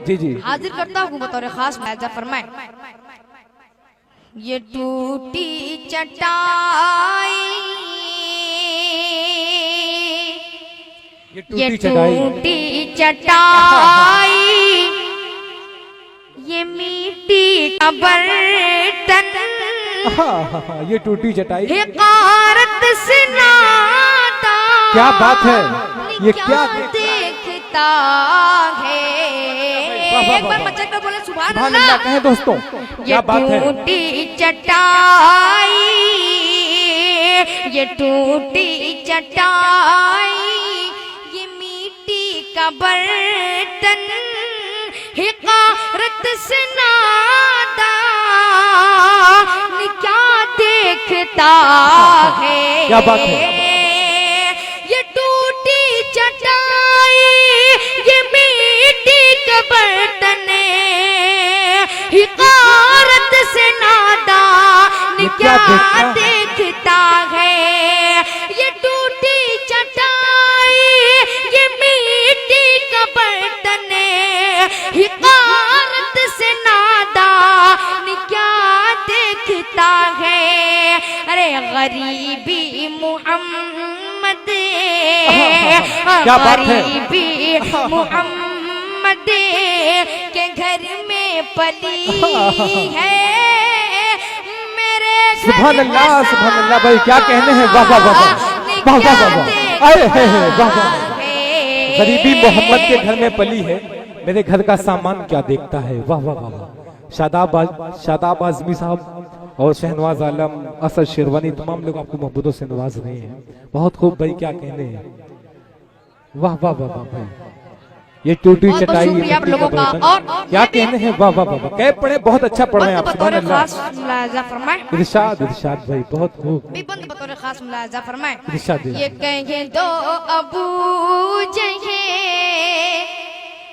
जी जी हाजिर करता हूँ बतौर खास मुलाजा फरमाए। ये टूटी चटाई, ये टूटी चटाई, ये मिट्टी का बर्तन, ये टूटी चटाई हिकारत से नाता, क्या बात है, ये क्या देखता है। एक बार बच्चे को बोले सुभान अल्लाह कहें दोस्तों, क्या बात है। ये टूटी चटाई, ये टूटी चटाई, ये मिट्टी का बर्तन, हिकारत से नादा, क्या देखता है। क्या बात है। ये टूटी चटाई, ये मिट्टी का बर्तन, हिकारत से नादा, क्या देखता है। ये टूटी चटाई, ये मिट्टी का बर्तन, हिकारत से नादा, क्या देखता है। अरे गरीबी मोहम्मद, गरीबी मोहम्मद के घर में पली है मेरे। सुभान अल्लाह भाई, क्या कहने हैं। वाह वाह वाह वाह वाह वाह, अरे वाह वाह। गरीबी मोहम्मद के घर में पली है, मेरे घर का सामान क्या देखता है। वाह वाह वाह। शादाब आजमी साहब और शहनवाज आलम, असद शेरवानी, तमाम लोग आपको मोहब्बतों से नवाज रहे हैं। बहुत खूब भाई, क्या कहने हैं। वाह वाह वाह वाह भाई, ये टूटी चटाई आप लोगों का, और क्या कहने हैं। वाह वाह वाह, कह पढ़े, बहुत अच्छा पढ़ रहे हैं आप। सुभान अल्लाह। इरशाद इरशाद भाई, बहुत खूब। बतौर खास मुलाजा फरमाए। इरशाद। ये कहे दो अबू जहे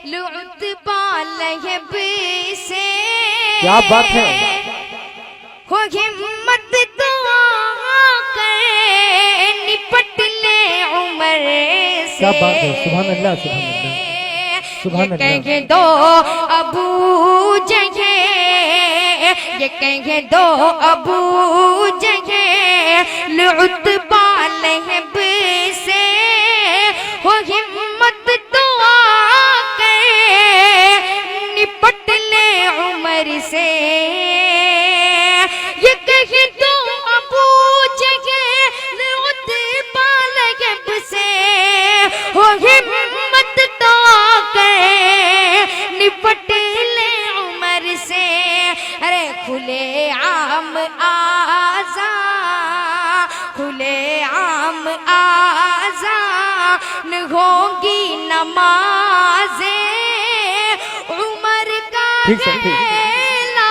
लुत पालहब से, क्या बात है। हो हिम्मत तो आकर निपट ले उमर से। क्या बात है। सुभान अल्लाह सुभान अल्लाह सुभान अल्लाह। कहेंगे दो अबू जहे, ये कहेंगे दो अबू जहे लुत पालहब से, हो हिम्मत तो आकर निपट ले उमर से। ये कहे दो अबू जहे लुत पालहब से, हो हिम्मत तो निपट ले उमर से। अरे खुले आम आजा, खुले आम आजा न होगी नमाज़े उमर का खेला।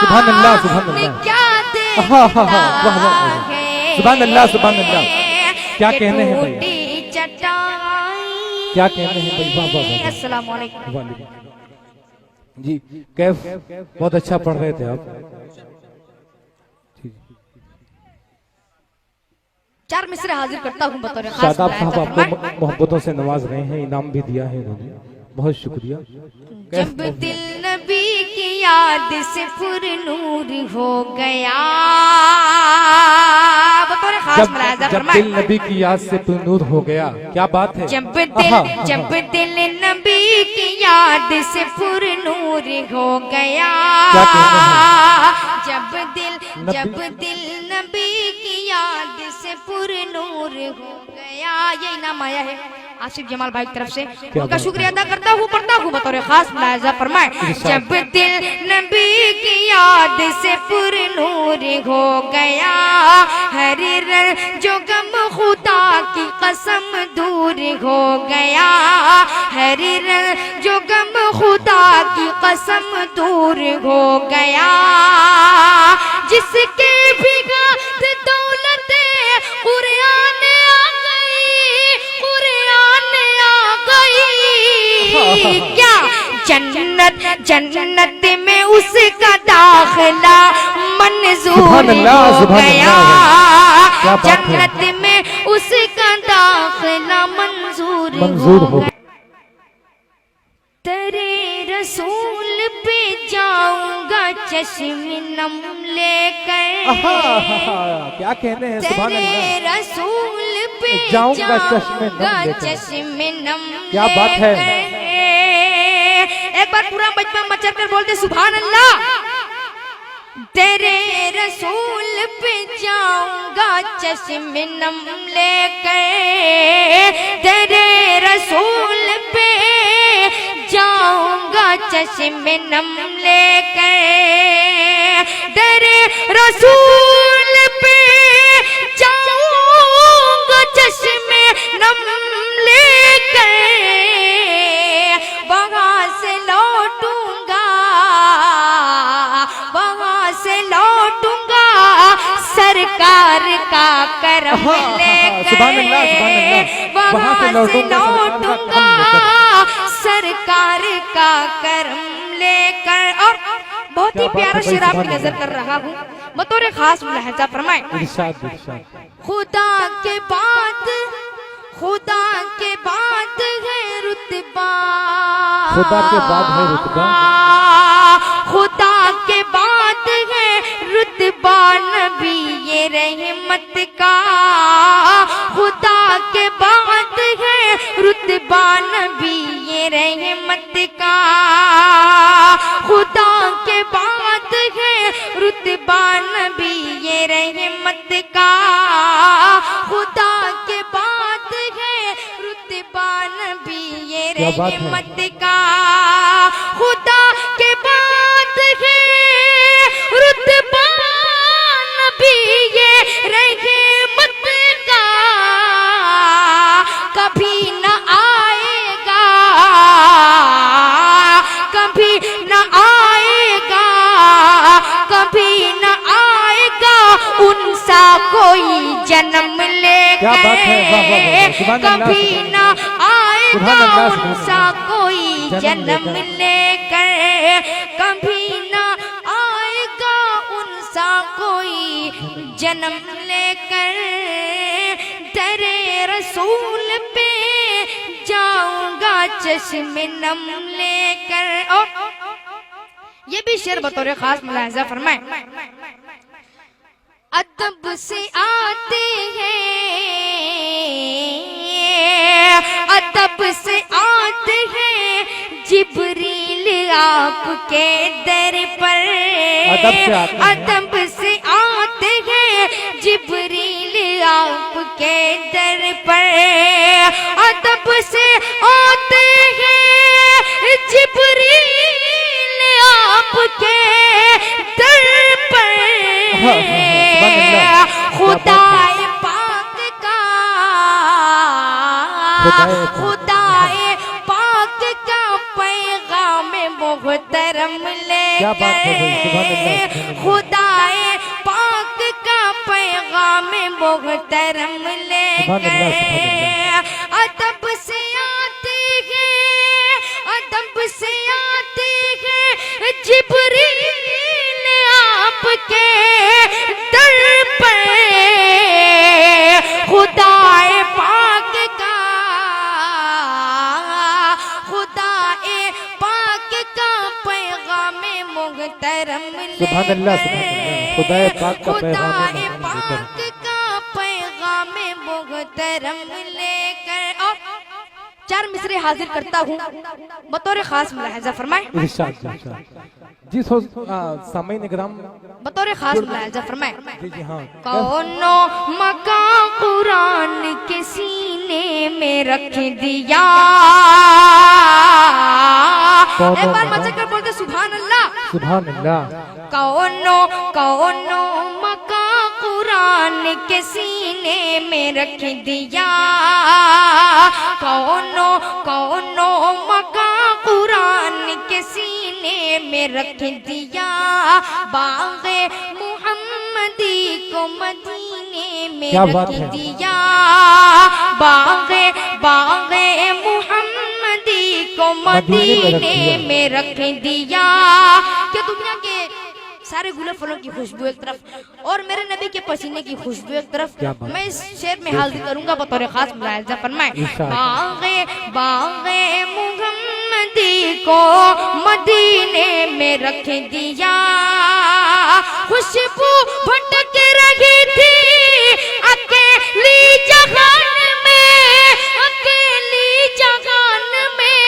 सुभान अल्लाह सुभान अल्लाह, क्या देखता है। सुभान अल्लाह सुभान अल्लाह, क्या कहने हैं भाई, क्या कहने हैं भाई। वाह वाह। अस्सलाम वालेकुम जी, कैफ बहुत अच्छा पढ़ रहे थे आप। चार मिसरे हाजिर करता हूँ बतौर खास। शादाब साहब आपको मोहब्बतों से नवाज रहे हैं, इनाम भी दिया है इन्होंने, बहुत शुक्रिया। जब दिल नबी की याद से पुरनूर हो गया, बतौर खास मुलाजा फरमाए। जब दिल नबी की याद से पुरनूर हो गया, क्या बात है। जब दिल नबी की याद से पुरनूर हो गया, जब दिल नबी की याद से पुरनूर हो गया। ये इनाम आया है आसिफ जमाल भाई की तरफ से, उनका शुक्रिया अदा करता हूँ, पढ़ता हूँ बतौर खास मुलाजा फरमाए। जब दिल नबी की याद से पुरनूर हो गया, हर रंग जो गम खुदा की कसम दूर हो गया, हर रंग जो गम खुदा की कसम दूर हो गया। जिसके बिना दौलत कुरान आ गई, कुरान आ गई। क्या जन्नत में उसका दाखिला मंजूर हो गया, जन्नत में उसका दाखिला मंजूर हो गया। तेरे रसूल पे जाऊंगा चश्मे नम लेकर, क्या कहने हैं, सुभान तेरे अल्लाह। रसूल पे जाऊंगा जाऊंगा चश्मे चश्मे नम क्या बात है। एक बार पूरा बचपन मचल कर बोलते सुभान अल्लाह। तेरे रसूल पे जाऊंगा चश्मे नम लेकर, तेरे रसूल पे जाऊंगा चश्मे नम लेकर, तेरे रसूल पे जाऊंगा चश्मे नम लेकर, वहां से लौटूंगा, वहां से लौटूंगा सरकार का करम लेकर, सुभान अल्लाह, सुभान अल्लाह। वहां से लौटूंगा सरकार का करम लेकर। और बहुत ही प्यारा शेर आपकी नजर कर रहा हूँ, बतौर खास मुलाहिजा फरमाए। इरशाद इरशाद। खुदा के बाद, खुदा के बाद है रुतबा, खुदा के बाद है रुतबा, खुदा के बाद है रुतबा नबी ये रहमत का, खुदा के बाद है रुतबा नबी ये रहमत का, खुदा के बाद है रुतबा नबी ये रहमत का, खुदा के बाद है रुतबा नबी ये रहमत का, खुदा के बाद है रुतबा नबी ये रहमत का, कभी न आएगा, कभी न आएगा, कभी न आएगा उनसा कोई जन्म लेकर, क्या बात है, वाह वाह वाह, सुभान अल्लाह, कभी न आएगा सुभान अल्लाह, सुभान उनसा कोई जन्म लेकर, कभी न आएगा उनसा कोई जन्म लेकर, तेरे रसूल पे जाऊंगा चश्मे नम लेकर। और ये भी शेर बतौर खास मुलाहिजा फरमाए। अदब से आते हैं, अदब से आते हैं जिब्रील आपके दर पर, अदब से आते हैं जिब्रील आपके दर पर, अदब से आते हैं जिब्रील आपके दर पर, खुदाए पाक का, खुदाए पाक का पैगाम मोहतरम लेकर, खुदाए पाक का पैगाम मोहतरम लेकर, अदब से आते हैं, अदब से आते हैं जिब्रील आपके दर पर, खुदाए पाक का, खुदाए पाक का पैगाम मोहतरम सुभान अल्लाह, सुभान अल्लाह। खुदाए पाक का खुदाए पाक का पैगाम मोहतरम लेकर। और चार मिसरे हाजिर करता हूँ बतौर खास मुलाहिजा फरमाए। इरशाद इरशाद। जी सामईन इकराम, बतौर खास मुलाहिजा फरमाए। जी जी हाँ। कौनो मकाम कुरान के सीने में रख दिया, एक बार मचा कर बोलते सुभान अल्लाह, सुभान अल्लाह। कौनो कौनो मकाम कुरान के सीने में रख दिया, कौनो कौनो मकाम कुरान के सीने में रख दिया, बाग़े मुहम्मदी को मदीने में रख दिया, बाग़े बाग़े मुहम्मदी को मदीने में रख दिया। क्या दुनिया के सारे गुलाब फलों की खुशबू एक तरफ और मेरे नबी के पसीने की खुशबू एक तरफ, मैं इस शेर में हाजिर करूंगा बतौर खास मुलाहिजा फरमाए। बाग़े बाग़े मुहम्मदी अहमदी को मदीने में रख दिया। खुशबू भटक रही थी अकेली जहान में, अकेली जहान में।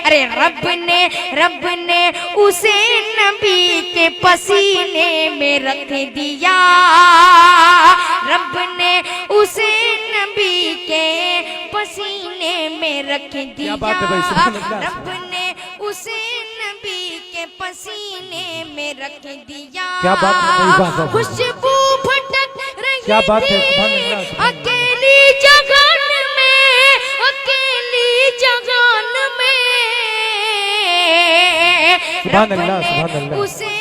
अरे रब ने उसे नबी के पसीने में रख दिया। रब ने उसे नबी के पसीने में रख दिया। क्या बात है भाई, सुभान अल्लाह। रब ने उसे नबी के पसीने में रख दिया। क्या बात है भाई, वाह, वाह। खुशबू भटक रही क्या बात है, थी सुभान अल्लाह, सुभान अल्लाह। अकेली जगन में, अकेली जगन में। सुभान अल्लाह, रब ने सुभान अल्लाह। उसे